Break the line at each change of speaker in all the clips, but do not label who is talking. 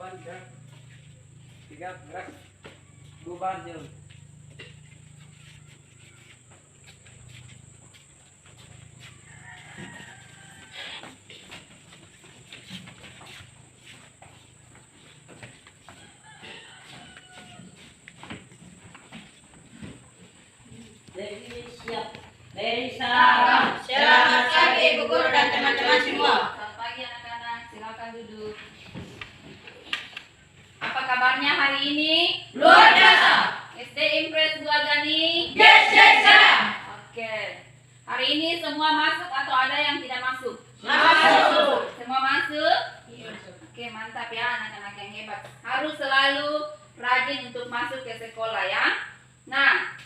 depan gerak. 3 gerak. Bubar jauh.
Siap. Dari salam. Selamat pagi Bu Guru dan teman-teman semua.
Selamat pagi anak-anak, silakan duduk. Apa kabarnya hari ini?
Luar biasa.
SD Impress Bu Agani?
Yes, yes, yes.
Oke. Hari ini semua masuk atau ada yang tidak masuk?
Masuk.
Semua masuk? Oke, mantap ya anak-anak yang hebat. Harus selalu rajin untuk masuk ke sekolah ya. Nah,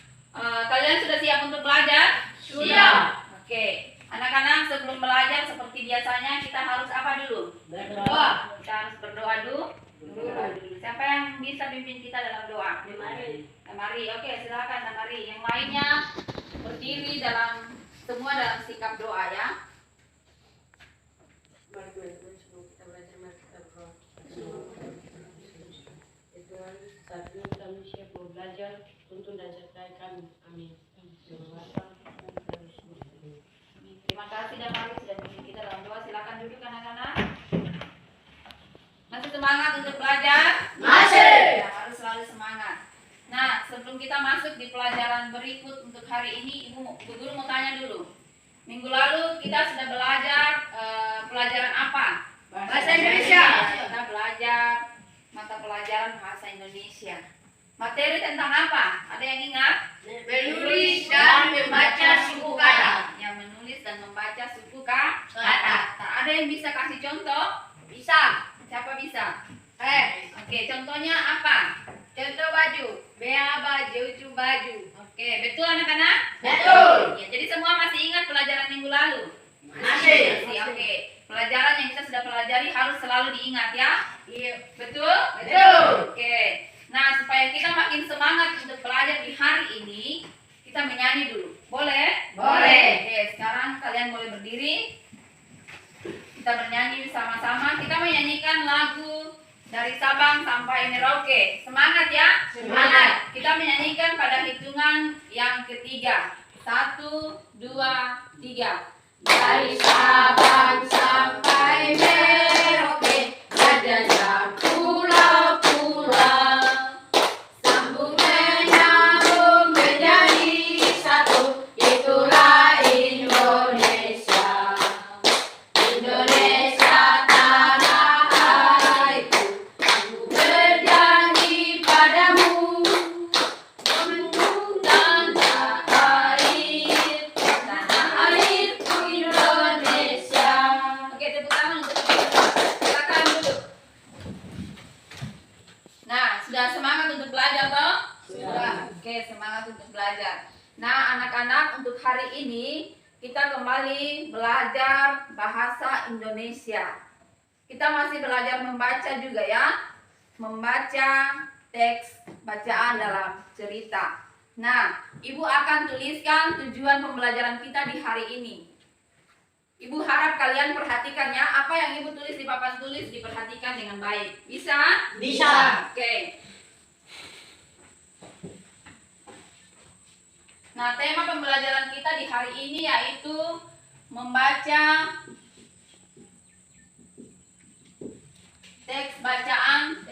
kalian sudah siap untuk belajar?
Siap.
Oke. Anak-anak sebelum belajar seperti biasanya kita harus apa dulu?
Berdoa.
Kita harus berdoa dulu. Siapa yang bisa pimpin kita dalam doa? Mari. Oke, silakan Mari. Yang lainnya berdiri semua dalam sikap doa ya.
Mari teman-teman sebelum kita belajar, mari kita berdoa. Tuhan, saat ini kami siap mau belajar, tuntun dan sertai kami. Amin.
Terima kasih dan mari sudah pimpin kita dalam doa. Silakan duduk anak-anak. Masih semangat untuk belajar?
Masih.
Ya, harus selalu semangat. Nah, sebelum kita masuk di pelajaran berikut untuk hari ini, Bu Guru mau tanya dulu. Minggu lalu kita sudah belajar pelajaran apa?
Bahasa Indonesia.
Kita belajar mata pelajaran bahasa Indonesia. Materi tentang apa? Ada yang ingat?
Menulis dan membaca suku kata.
Yang menulis dan membaca suku kata.
Kata.
Ada yang bisa kasih contoh?
Bisa.
Siapa bisa? Oke, contohnya apa?
Contoh baju. Bea baju, cu baju.
Oke, betul anak-anak?
Betul.
Ya, jadi semua masih ingat pelajaran minggu lalu?
Masih.
Oke. Pelajaran yang kita sudah pelajari harus selalu diingat ya?
Iya.
Betul?
Betul.
Oke. Nah, supaya kita makin semangat untuk belajar di hari ini, kita menyanyi dulu. Boleh?
Boleh.
Oke, sekarang kalian boleh berdiri. Kita bernyanyi bersama-sama. Kita menyanyikan lagu dari Sabang sampai Merauke. Semangat ya?
Semangat.
Kita menyanyikan pada hitungan yang ketiga. 1, 2, 3.
Dari Sabang sampai Merauke, ada pulau-pulau, sambung menyambung menjadi satu, itulah Indonesia. Indonesia tanah airku, aku berjanji padamu, membentangkan tanah airku Indonesia.
Oke, tepuk tangan untuk kita. Silakan duduk. Nah, sudah semangat untuk belajar toh?
Sudah.
Oke, semangat untuk belajar. Nah, anak-anak, untuk hari ini kita kembali belajar bahasa Indonesia. Kita masih belajar membaca juga ya. Membaca teks bacaan dalam cerita. Nah, Ibu akan tuliskan tujuan pembelajaran kita di hari ini. Ibu harap kalian perhatikan ya, apa yang Ibu tulis di papan tulis diperhatikan dengan baik. Bisa?
Bisa.
Oke. Nah, tema pembelajaran kita di hari ini yaitu membaca teks bacaan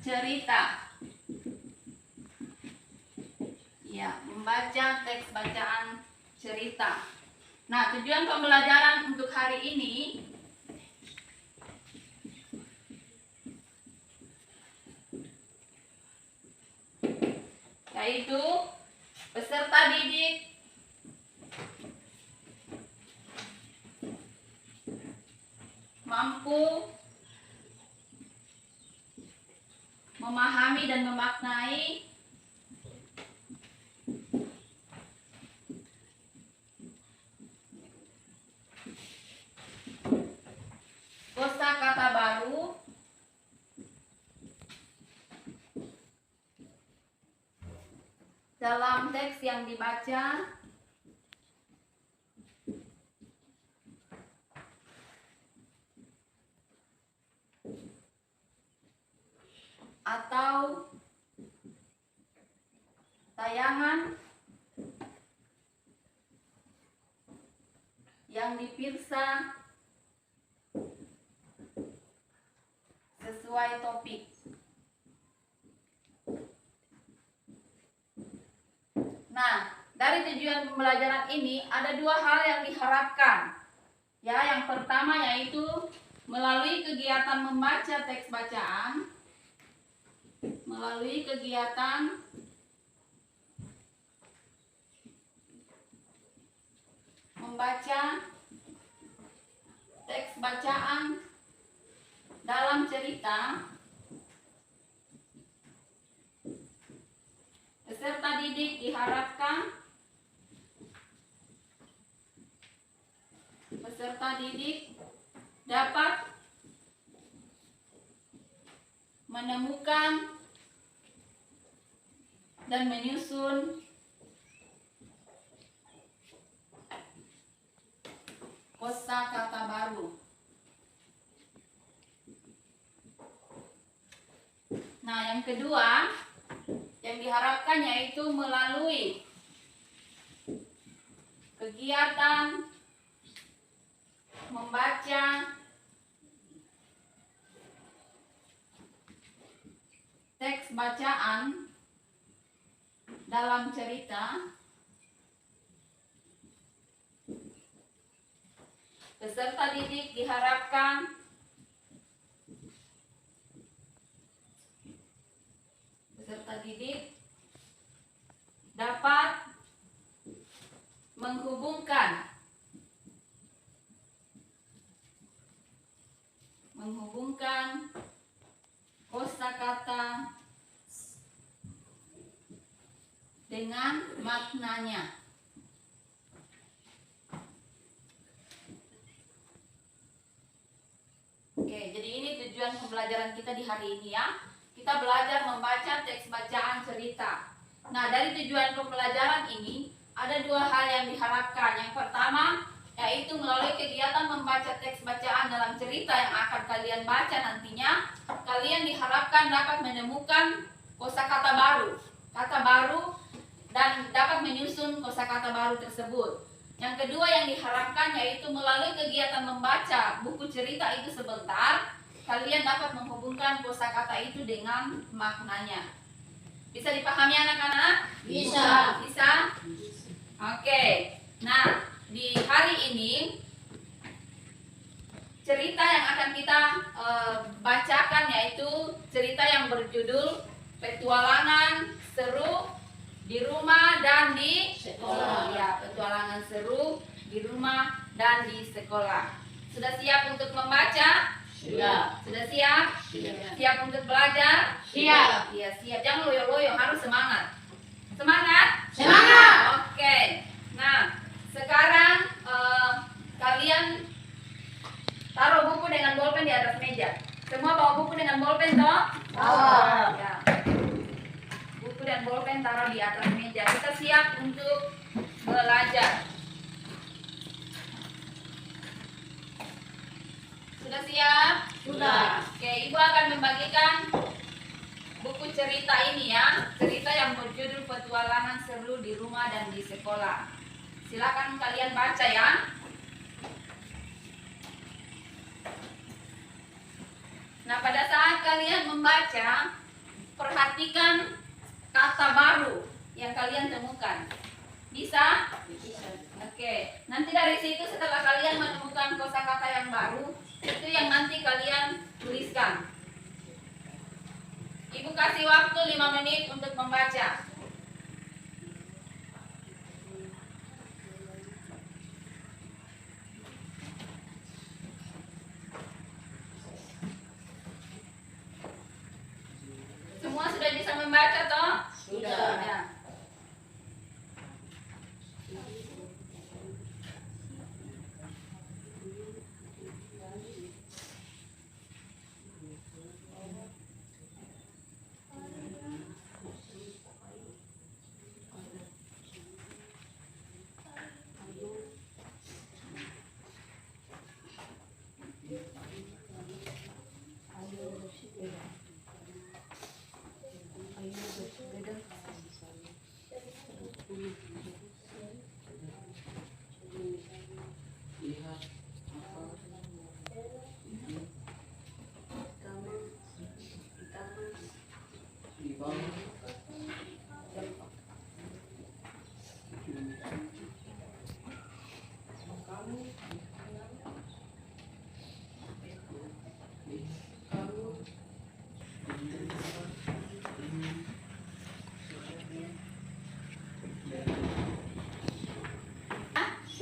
cerita. Ya, membaca teks bacaan cerita. Nah, tujuan pembelajaran untuk hari ini yaitu peserta didik mampu memahami dan memaknai kosakata baru dalam teks yang dibaca atau tayangan yang dipirsa sesuai topik. Nah, dari tujuan pembelajaran ini ada dua hal yang diharapkan. Ya, yang pertama yaitu melalui kegiatan membaca teks bacaan, melalui kegiatan membaca teks bacaan dalam cerita, peserta didik diharapkan dapat menemukan dan menyusun kosakata baru. Nah, yang kedua yang diharapkan yaitu melalui kegiatan membaca teks bacaan dalam cerita, peserta didik diharapkan dapat menghubungkan kosakata dengan maknanya. Oke, jadi ini tujuan pembelajaran kita di hari ini ya. Kita belajar membaca teks bacaan cerita. Nah, dari tujuan pembelajaran ini ada dua hal yang diharapkan. Yang pertama, yaitu melalui kegiatan membaca teks bacaan dalam cerita yang akan kalian baca nantinya, kalian diharapkan dapat menemukan kosakata baru, kata baru, dan dapat menyusun kosakata baru tersebut. Yang kedua yang diharapkan yaitu melalui kegiatan membaca buku cerita itu sebentar, kalian dapat menghubungkan kosakata itu dengan maknanya. Bisa dipahami anak-anak?
Bisa.
Bisa? Oke. Nah, di hari ini cerita yang akan kita bacakan yaitu cerita yang berjudul Petualangan Seru di Rumah dan di Sekolah. Ya, petualangan seru di rumah dan di sekolah. Sudah siap untuk membaca?
Sudah.
Sudah siap?
Sudah.
Siap untuk belajar?
Siap.
Iya, siap. Jangan loyo-loyo, harus semangat. Semangat?
Semangat.
Oke. Nah, sekarang kalian taruh buku dengan bolpen di atas meja. Semua bawa buku dengan bolpen toh?
Bawa.
Ya. Buku dan bolpen taruh di atas meja. Kita siap untuk belajar. Sudah siap?
Sudah.
Oke, Ibu akan membagikan buku cerita ini ya. Cerita yang berjudul Petualangan Seru di Rumah dan di Sekolah. Silakan kalian baca ya. Nah, pada saat kalian membaca, perhatikan kata baru yang kalian temukan. Bisa?
Bisa.
Oke. Nanti dari situ setelah kalian menemukan kosakata yang baru, itu yang nanti kalian tuliskan. Ibu kasih waktu 5 menit untuk membaca. Semua sudah bisa membaca toh?
Sudah.
Ya.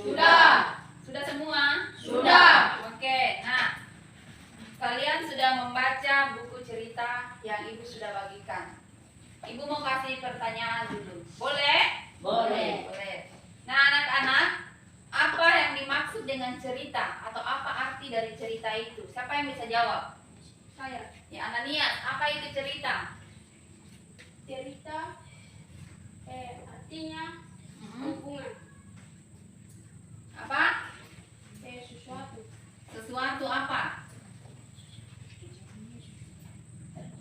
Sudah.
Sudah semua?
Sudah.
Oke, nah kalian sudah membaca buku cerita yang ibu sudah bagikan. Ibu mau kasih pertanyaan dulu. Boleh?
Boleh.
Boleh. Nah anak-anak, apa yang dimaksud dengan cerita? Atau apa arti dari cerita itu? Siapa yang bisa jawab?
Saya.
Ya Ananias, apa itu cerita?
Cerita artinya hubungan
Apa?
sesuatu.
Sesuatu apa?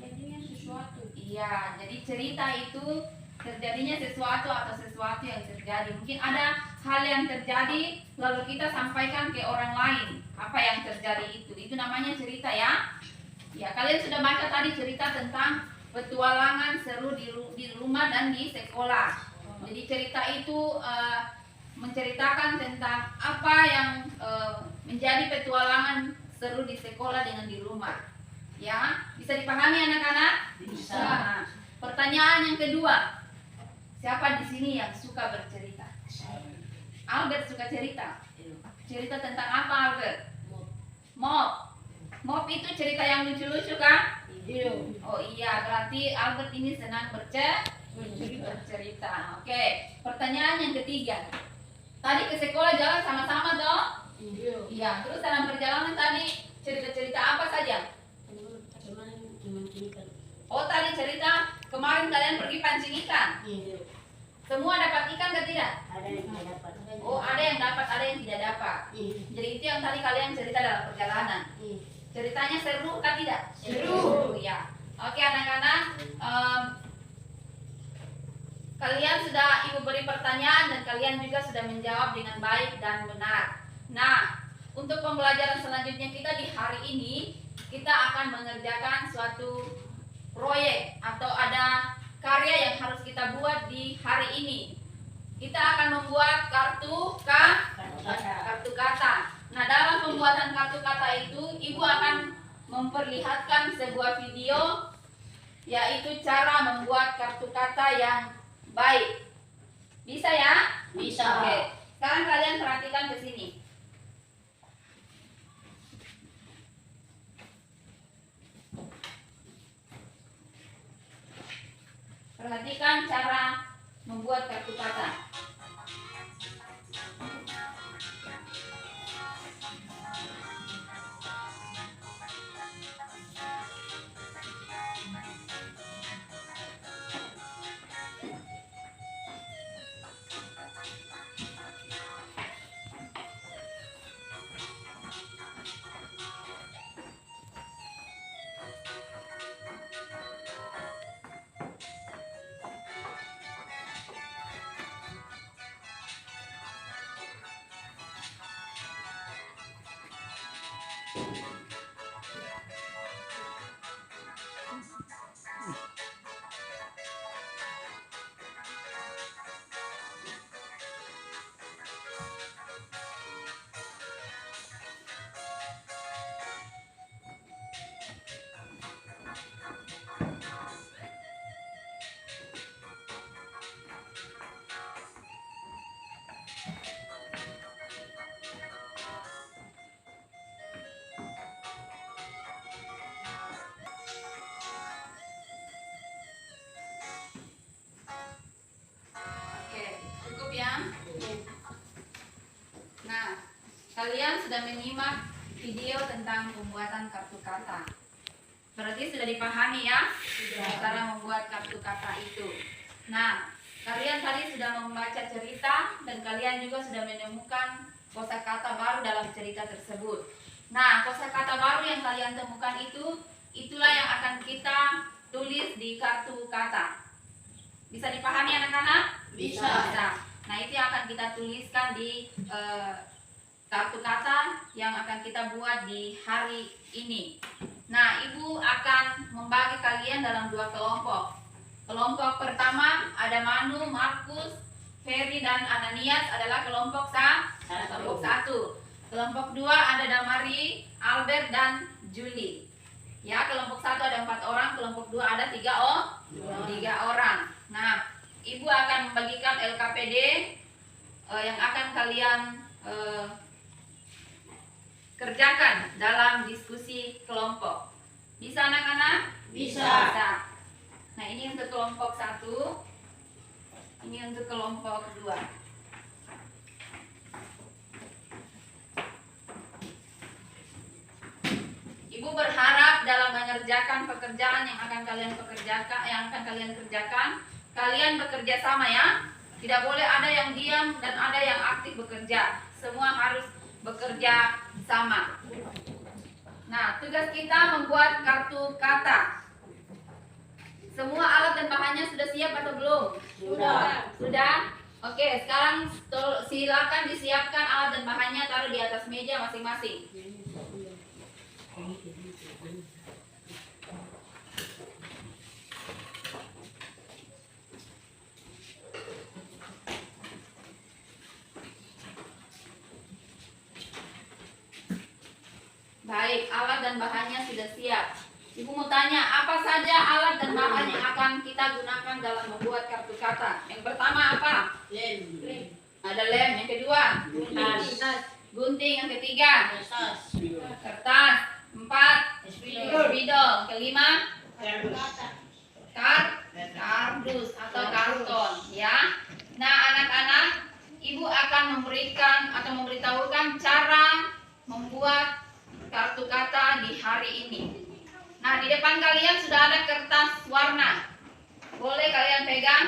Jadinya sesuatu.
Iya, jadi cerita itu terjadinya sesuatu atau sesuatu yang terjadi. Mungkin ada hal yang terjadi lalu kita sampaikan ke orang lain apa yang terjadi itu. Itu namanya cerita ya. Ya, kalian sudah baca tadi cerita tentang petualangan seru di rumah dan di sekolah. Jadi cerita itu menceritakan tentang apa yang menjadi petualangan seru di sekolah dengan di rumah. Ya, bisa dipahami anak-anak?
Bisa.
Nah, pertanyaan yang kedua, siapa di sini yang suka bercerita? Albert suka cerita. Cerita tentang apa Albert? Mop. Mop itu cerita yang lucu-lucu kan?
Iya.
Oh iya, berarti Albert ini senang bercerita. Oke, pertanyaan yang ketiga. Tadi ke sekolah jalan sama-sama dong?
Iya.
Iya, terus dalam perjalanan tadi cerita-cerita apa saja? Oh, tadi cerita kemarin kalian pergi pancing ikan. Semua dapat ikan ke tidak?
Ada yang tidak dapat.
Oh, ada yang dapat, ada yang tidak dapat. Jadi itu yang tadi kalian cerita dalam perjalanan. Ceritanya seru kan tidak?
Seru.
Ya. Oke anak-anak, kalian sudah ibu beri pertanyaan dan kalian juga sudah menjawab dengan baik dan benar. Nah, untuk pembelajaran selanjutnya kita di hari ini, kita akan mengerjakan suatu proyek atau ada karya yang harus kita buat di hari ini. Kita akan membuat kartu kata. Nah, dalam pembuatan kartu kata itu, ibu akan memperlihatkan sebuah video, yaitu cara membuat kartu kata yang baik. Bisa ya?
Bisa.
Oke. Sekarang kalian perhatikan ke sini. Perhatikan cara membuat kartu kata. Oke, cukup ya. Nah, kalian sudah menyimak video tentang pembuatan kartu kata. Berarti sudah dipahami ya cara membuat kartu kata itu. Nah, kalian tadi sudah membaca cerita dan kalian juga sudah menemukan kosakata baru dalam cerita tersebut. Nah, kosakata baru yang kalian temukan itu, itulah yang akan kita tulis di kartu kata. Bisa dipahami anak-anak?
Bisa.
Nah, itu yang akan kita tuliskan di kartu kata yang akan kita buat di hari ini. Nah, ibu akan membagi kalian dalam 2 kelompok. Kelompok pertama ada Manu, Markus, Ferry dan Ananias adalah kelompok kelompok 1. Kelompok 2 ada Damari, Albert dan Julie. Ya, kelompok 1 ada 4 orang, kelompok 2 ada 3 orang. Nah, ibu akan membagikan LKPD yang akan kalian kerjakan dalam diskusi kelompok. Bisa anak-anak?
Bisa.
Nah, ini untuk kelompok 1. Ini untuk kelompok 2. Ibu berharap dalam mengerjakan pekerjaan yang akan kalian kerjakan, kalian bekerja sama ya. Tidak boleh ada yang diam dan ada yang aktif bekerja. Semua harus bekerja sama. Nah, tugas kita membuat kartu kata. Semua alat dan bahannya sudah siap atau belum? Sudah? Oke, sekarang silakan disiapkan alat dan bahannya, taruh di atas meja masing-masing. Baik, alat dan bahannya sudah siap. Ibu mau tanya, apa saja alat dan bahan yang akan kita gunakan dalam membuat kartu kata? Yang pertama apa?
Lem.
Ada lem. Yang kedua? Gunting. Yang ketiga? Kertas. 4. Spidol. Kelima? Kardus atau karton, ya. Nah, anak-anak, ibu akan memberikan atau memberitahukan cara membuat kartu kata di hari ini. Nah, di depan kalian sudah ada kertas warna. Boleh kalian pegang?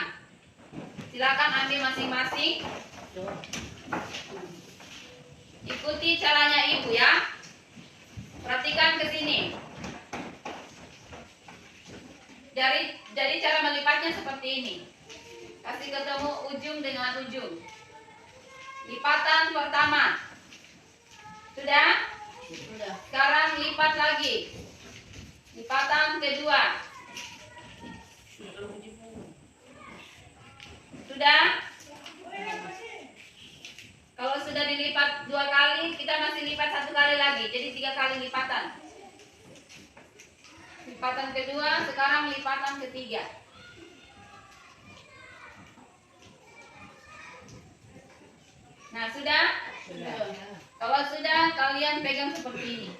Silakan ambil masing-masing. Ikuti caranya ibu ya. Perhatikan ke sini. Jadi cara melipatnya seperti ini. Kasih ketemu ujung dengan ujung. Lipatan pertama. Sudah? Sekarang lipat lagi. Lipatan kedua. Sudah? Kalau sudah dilipat 2 kali, kita masih lipat 1 kali lagi. Jadi 3 kali lipatan. Lipatan kedua, sekarang lipatan ketiga. Nah, sudah? Kalau sudah, kalian pegang seperti ini.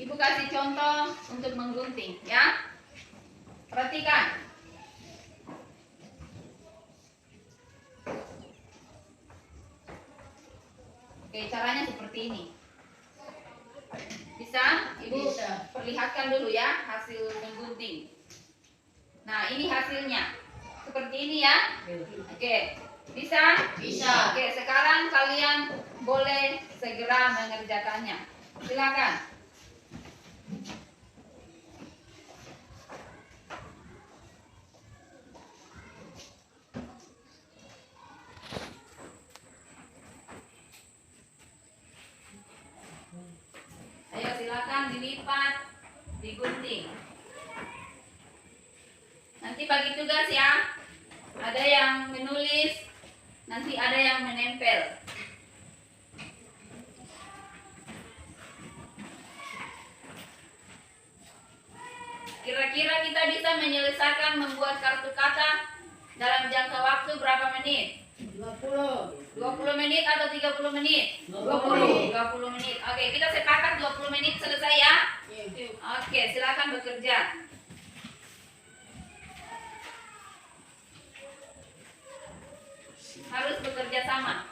Ibu kasih contoh untuk menggunting, ya. Perhatikan. Oke, caranya seperti ini. Bisa? Ibu perlihatkan dulu ya hasil menggunting. Nah, ini hasilnya. Seperti ini ya. Oke. Bisa?
Bisa.
Oke, sekarang kalian boleh segera mengerjakannya. Silakan. Ayo silakan dilipat, digunting. Nanti bagi tugas ya. Ada yang menulis, nanti ada yang menempel. Kira-kira kita bisa menyelesaikan membuat kartu kata dalam jangka waktu berapa menit? 20 menit atau 30 menit? 20 menit. Oke, kita sepakat 20 menit selesai ya? Oke, silakan bekerja. Harus bekerja sama.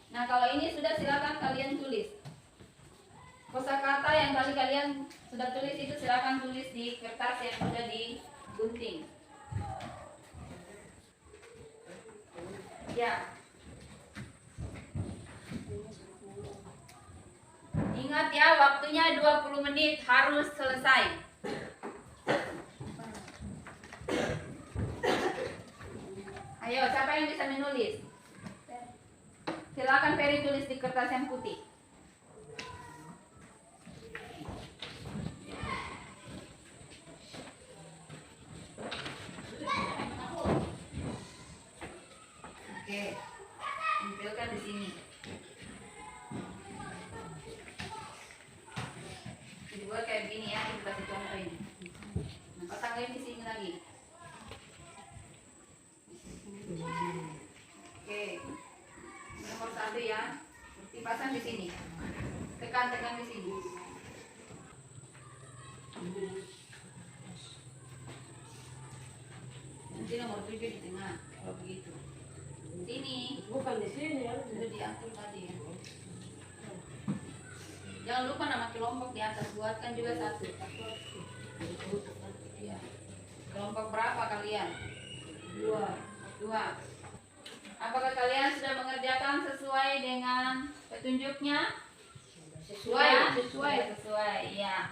Nah, kalau ini sudah, silakan kalian tulis. Kosakata yang tadi kalian sudah tulis itu silakan tulis di kertas yang sudah digunting. Ya. Ingat ya, waktunya 20 menit harus selesai. Ayo, siapa yang bisa menulis? Silakan Peri tulis di kertas yang putih. Oke, tampilkan di sini. Dibuat kayak gini ya, kita kasih contoh ini. Nah, pasangin di sini lagi. Oke. Nomor 1 ya. Dipasang di sini. Tekan di sini. Nanti nomor 7 di tengah. Kalau begitu. Sini.
Bukan di sini ya.
Sudah diatur tadi ya. Jangan lupa nama kelompok di atas. Buatkan juga satu. Ya. Kelompok berapa kalian? 2. Apakah kalian sudah mengerjakan sesuai dengan petunjuknya? Sesuai, ya.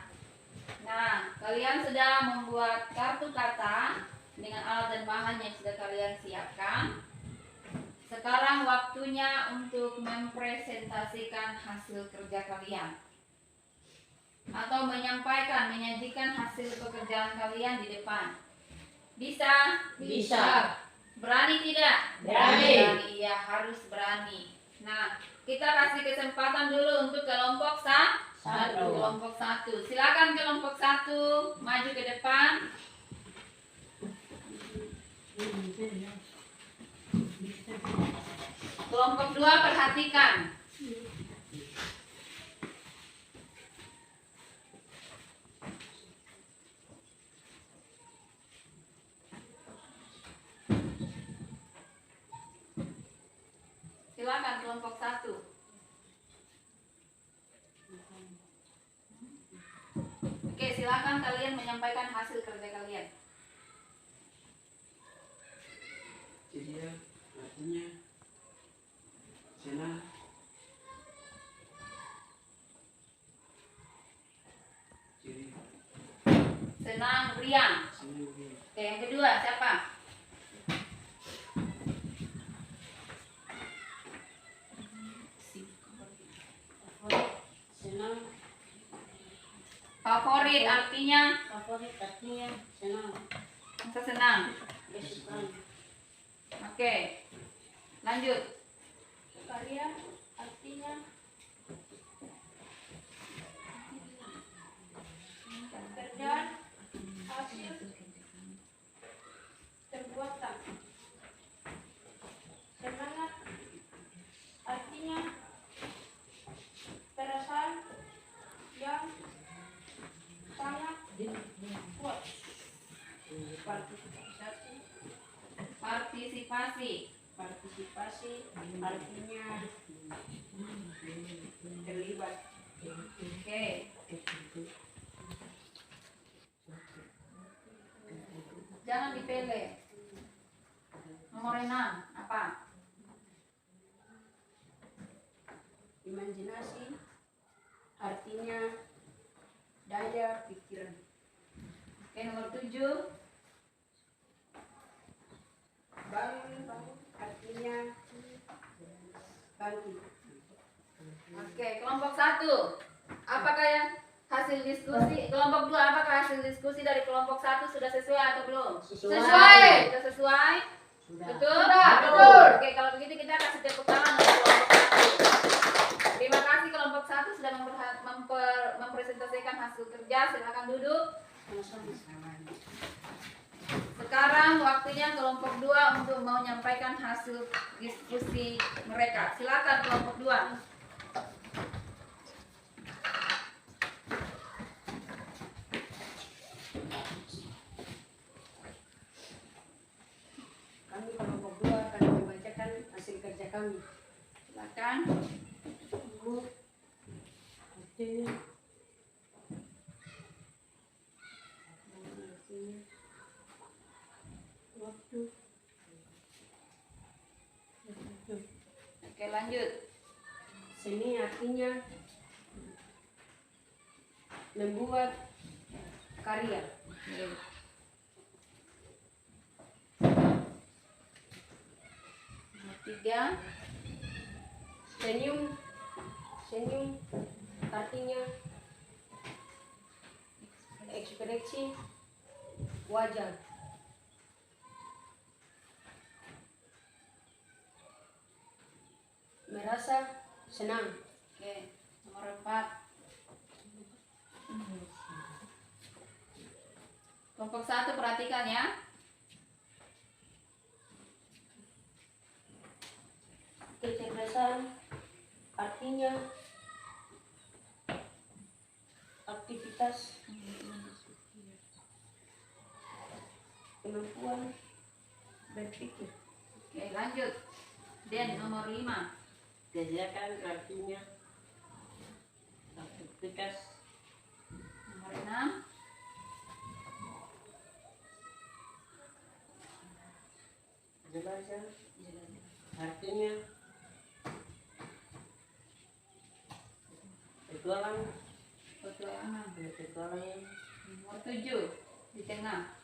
Nah, kalian sudah membuat kartu kata dengan alat dan bahan yang sudah kalian siapkan. Sekarang waktunya untuk mempresentasikan hasil kerja kalian. Atau menyajikan hasil pekerjaan kalian di depan. Bisa?
Bisa.
Berani tidak?
Berani.
Iya, harus berani. Nah, kita kasih kesempatan dulu untuk kelompok kelompok 1. Silakan kelompok 1 maju ke depan. Kelompok 2 perhatikan. Silakan kelompok 1. Oke, silakan kalian menyampaikan hasil kerja kalian.
Jadi ya, artinya senang. Jadi
Senang, riang.
senang dia.
Oke, yang kedua siapa?
Senang.
Favorit artinya
Favorit artinya senang.
rasa senang.
Kesukaan.
Oke. Lanjut.
Karya artinya pekerjaan hasil perbuatan. Semangat artinya perasaan yang sangat kuat.
Partisipasi.
Partisipasi artinya terlibat.
Oke. Jangan dipilih. Nomor 6 apa?
Imajinasi artinya daya pikiran.
Oke, nomor 7.
Bangun artinya bangkit.
Oke, kelompok 1. Apakah yang hasil diskusi kelompok 2, apakah hasil diskusi dari kelompok 1 sudah sesuai atau belum?
Sesuai.
Sudah sesuai?
Sudah.
Betul?
Betul.
Oke, kalau begitu kita kasih tepuk tangan untuk kelompok 1. Terima kasih kelompok 1 sudah mempresentasikan hasil kerja. Silakan duduk.
Sama-sama.
Sekarang waktunya kelompok 2 untuk mau menyampaikan hasil diskusi mereka. Silakan kelompok 2.
Kami kelompok 2 akan membacakan hasil kerja kami.
Silakan.
Bu, artinya waktu.
Oke, lanjut.
Seni artinya membuat karya.
Nomor 3.
Senyum, senyum artinya ekspresi wajah. Merasa senang.
Oke, nomor 4. Kelompok 1 perhatikan ya.
artinya aktivitas kemampuan berpikir.
Oke, lanjut. Den nomor 5.
Kerjakan artinya aktivitas
Nomor 6.
belajar artinya petualang.
Petualangan. Nomor 7 di tengah.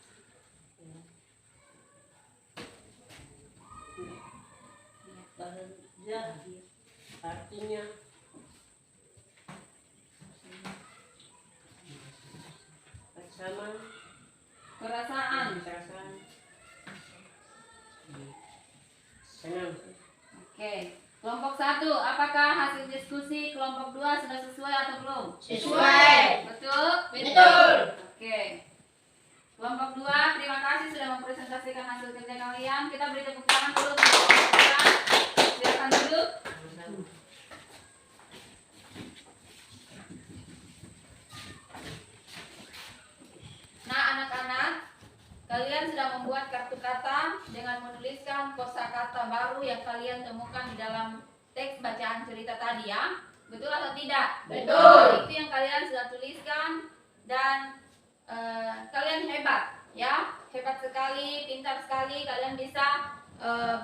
Kerja artinya bersama
Perasaan.
perasaan senang.
Oke. Kelompok 1, apakah hasil diskusi kelompok 2 sudah sesuai atau belum?
Sesuai.
Betul?
Betul.
Oke. Kelompok 2, terima kasih sudah mempresentasikan hasil kerja kalian. Kita beri tepuk tangan dulu untuk kelompok 2. Silakan duduk. Nah, anak-anak, kalian sudah membuat kartu kata dengan menuliskan kosakata baru yang kalian temukan di dalam teks bacaan cerita tadi ya. Betul atau tidak?
Betul.
Itu yang kalian sudah tuliskan dan kalian hebat ya. Hebat sekali, pintar sekali, kalian bisa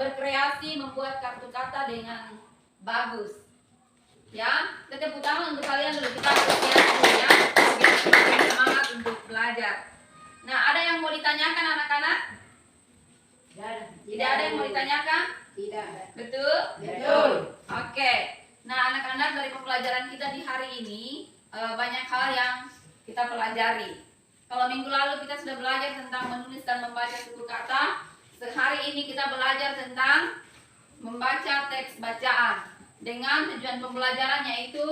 berkreasi membuat kartu kata dengan bagus. Ya, tepuk tangan untuk kalian dulu, kita apresiasi dulu ya. Biar semakin semangat untuk belajar. Nah, ada yang mau ditanyakan anak-anak? Tidak ada yang mau ditanyakan?
Tidak.
Betul?
Betul.
Oke. Nah, anak-anak, dari pembelajaran kita di hari ini banyak hal yang kita pelajari. Kalau minggu lalu kita sudah belajar tentang menulis dan membaca suku kata, sehari ini kita belajar tentang membaca teks bacaan. Dengan tujuan pembelajaran yaitu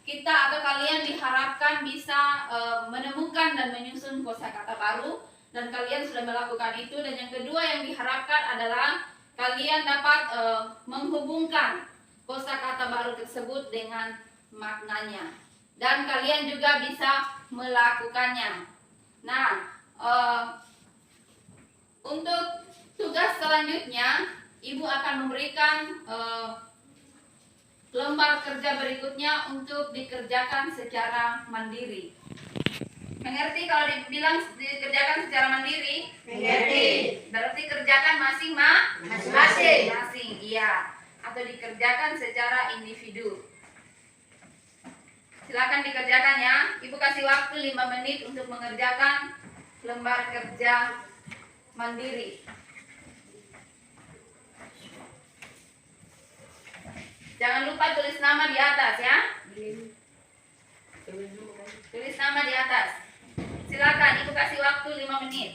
kita atau kalian diharapkan bisa menemukan dan menyusun kosakata baru, dan kalian sudah melakukan itu. Dan yang kedua yang diharapkan adalah kalian dapat menghubungkan kosakata baru tersebut dengan maknanya, dan kalian juga bisa melakukannya. Nah, untuk tugas selanjutnya Ibu akan memberikan lembar kerja berikutnya untuk dikerjakan secara mandiri. Mengerti kalau dibilang dikerjakan secara mandiri?
Mengerti.
Berarti kerjakan
Masing-masing.
masing, iya. Atau dikerjakan secara individu. Silakan dikerjakan ya. Ibu kasih waktu 5 menit untuk mengerjakan lembar kerja mandiri. Jangan lupa tulis nama di atas ya. Tulis nama di atas. Silakan, Ibu kasih waktu 5 menit.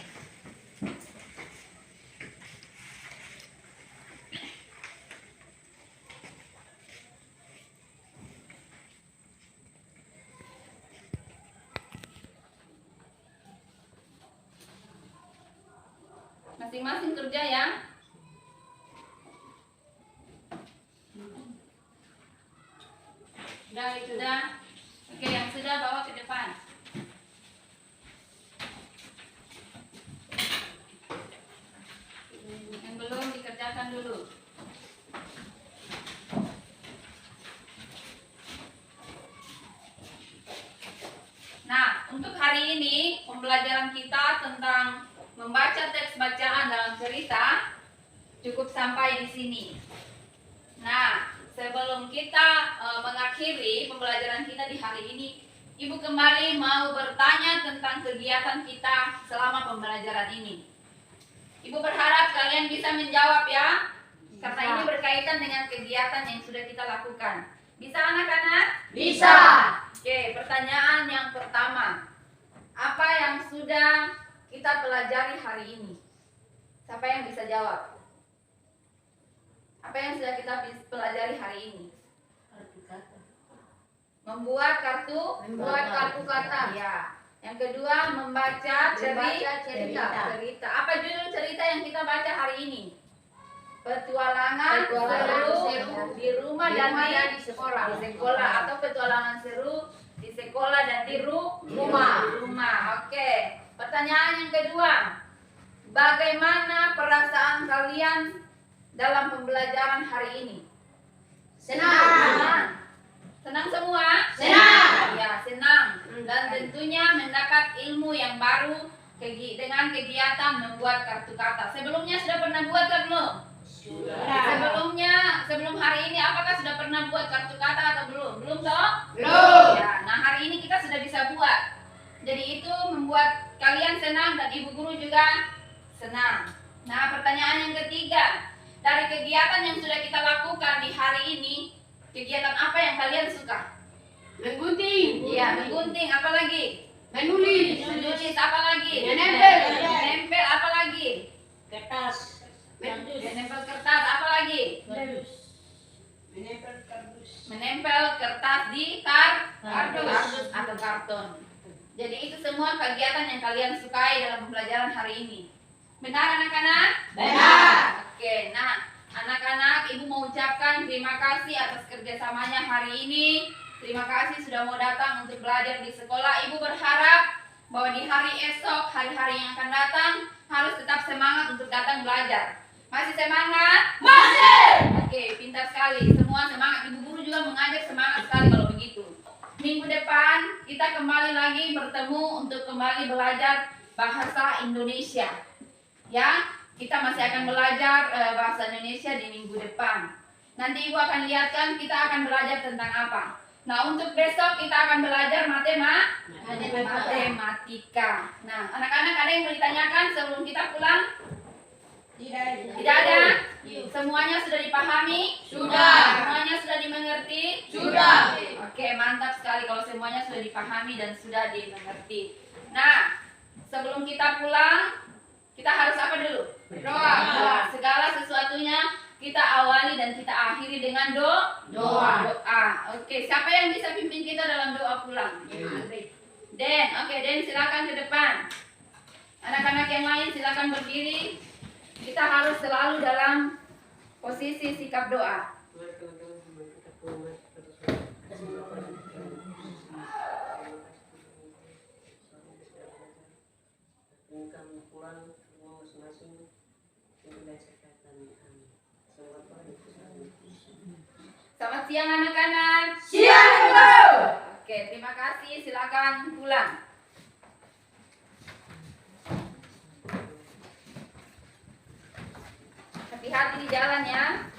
Masing-masing kerja ya. Sudah, itu sudah. Oke, yang sudah bawa ke depan. Yang belum dikerjakan dulu. Nah, untuk hari ini pembelajaran kita tentang membaca teks bacaan dalam cerita cukup sampai di sini. Nah, sebelum kita mengakhiri pembelajaran kita di hari ini, Ibu kembali mau bertanya tentang kegiatan kita selama pembelajaran ini. Ibu berharap kalian bisa menjawab ya, karena ini berkaitan dengan kegiatan yang sudah kita lakukan. Bisa anak-anak?
Bisa.
Oke, pertanyaan yang pertama. Apa yang sudah kita pelajari hari ini? Siapa yang bisa jawab? Apa yang sudah kita pelajari hari ini? Membuat kartu kata. Ya. Yang kedua, membaca cerita. Apa judul cerita yang kita baca hari ini? Petualangan
Petualangan
seru
seru
di rumah dan
di sekolah.
di sekolah, atau petualangan seru di sekolah dan di rumah. Oke. Pertanyaan yang kedua. Bagaimana perasaan kalian dalam pembelajaran hari ini?
Senang.
Senang semua?
Senang.
Ya, senang. Dan tentunya mendapat ilmu yang baru dengan kegiatan membuat kartu kata. Sebelumnya sudah pernah buat kan belum? Sebelum hari ini apakah sudah pernah buat kartu kata atau belum? Belum toh?
Belum.
Ya, nah hari ini kita sudah bisa buat. Jadi itu membuat kalian senang dan ibu guru juga senang. Nah, pertanyaan yang ketiga. Dari kegiatan yang sudah kita lakukan di hari ini, kegiatan apa yang kalian suka?
Menggunting.
Iya, menggunting, apa lagi?
Menulis.
Menulis, apa lagi?
Menempel.
Menempel, apa lagi?
Kertas.
Menempel kertas, apa lagi? Menempel kertas di kardus atau karton. Jadi itu semua kegiatan yang kalian sukai dalam pembelajaran hari ini. Benar anak-anak?
Benar.
Oke, nah anak-anak, ibu mau ucapkan terima kasih atas kerjasamanya hari ini. Terima kasih sudah mau datang untuk belajar di sekolah. Ibu berharap bahwa di hari esok, hari-hari yang akan datang, harus tetap semangat untuk datang belajar. Masih semangat?
Masih.
Oke, pintar sekali. Semua semangat. Ibu guru juga mengajar semangat sekali kalau begitu. Minggu depan kita kembali lagi bertemu untuk kembali belajar bahasa Indonesia. Ya, kita masih akan belajar bahasa Indonesia di minggu depan. Nanti ibu akan lihatkan kita akan belajar tentang apa. Nah, untuk besok kita akan belajar matematika. Nah, anak-anak ada yang mau ditanyakan sebelum kita pulang? Tidak ada? Semuanya sudah dipahami?
Sudah.
Semuanya sudah dimengerti?
Sudah.
Oke, mantap sekali kalau semuanya sudah dipahami dan sudah dimengerti. Nah, sebelum kita pulang, kita harus apa dulu?
Berdoa.
Segala sesuatunya kita awali dan kita akhiri dengan doa. Oke, siapa yang bisa pimpin kita dalam doa pulang? Den, oke, Den silakan ke depan. Anak-anak yang lain silakan berdiri. Kita harus selalu dalam posisi sikap doa. Selamat siang anak-anak.
Siang, Ibu.
Oke, terima kasih. Silakan pulang. Hati-hati di jalan ya.